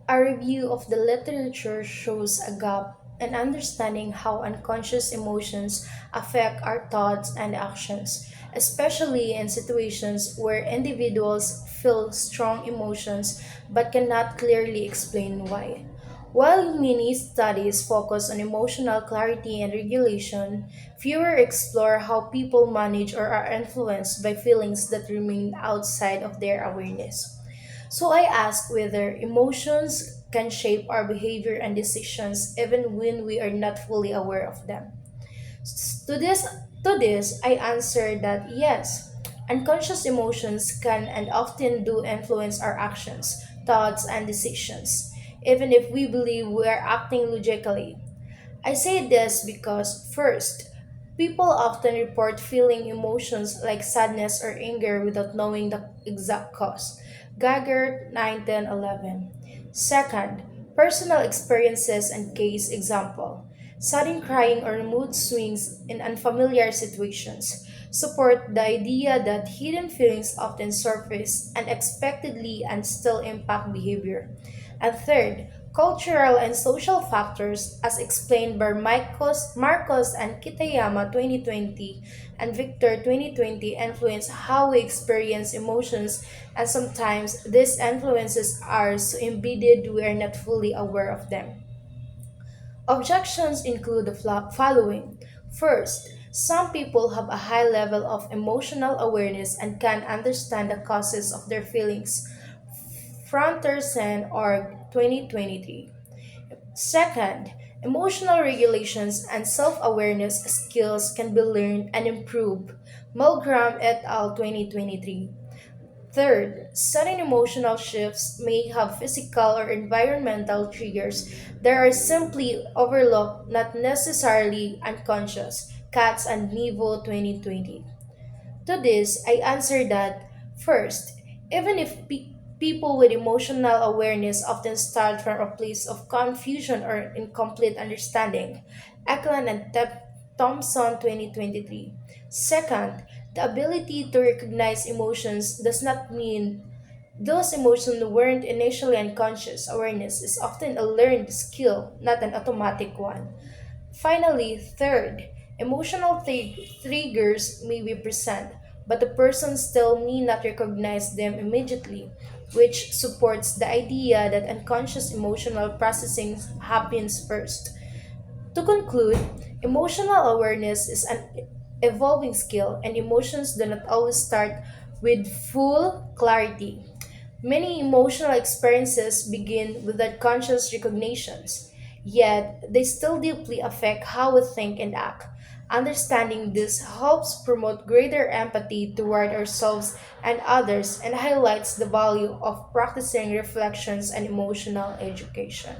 A review of the literature shows a gap in understanding how unconscious emotions affect our thoughts and actions, especially in situations where individuals feel strong emotions but cannot clearly explain why. While many studies focus on emotional clarity and regulation, fewer explore how people manage or are influenced by feelings that remain outside of their awareness. So I ask whether emotions can shape our behavior and decisions even when we are not fully aware of them. To this, to this, I answer that yes, unconscious emotions can and often do influence our actions, thoughts, and decisions, even if we believe we are acting logically. I say this because, first, people often report feeling emotions like sadness or anger without knowing the exact cause. Geiger 9, 10, 11. Second, personal experiences and case example. Sudden crying or mood swings in unfamiliar situations support the idea that hidden feelings often surface unexpectedly and still impact behavior. And third, cultural and social factors, as explained by Marcos and Kitayama 2020 and Victor 2020, influence how we experience emotions, and sometimes these influences are so embedded we are not fully aware of them. Objections include the following. First, some people have a high level of emotional awareness and can understand the causes of their feelings. Frontersen or 2023. Second, emotional regulations and self awareness skills can be learned and improved. Milgram et al. 2023. Third, sudden emotional shifts may have physical or environmental triggers that are simply overlooked, not necessarily unconscious. Katz and Nivo 2020. To this, I answer that first, even if people with emotional awareness often start from a place of confusion or incomplete understanding, Eklund and Thompson 2023. Second, the ability to recognize emotions does not mean those emotions weren't initially unconscious. Awareness is often a learned skill, not an automatic one. Finally, third, emotional triggers may be present, but the person still may not recognize them immediately, which supports the idea that unconscious emotional processing happens first. To conclude, emotional awareness is an evolving skill, and emotions do not always start with full clarity. Many emotional experiences begin without conscious recognitions, yet they still deeply affect how we think and act. Understanding this helps promote greater empathy toward ourselves and others and highlights the value of practicing reflections and emotional education.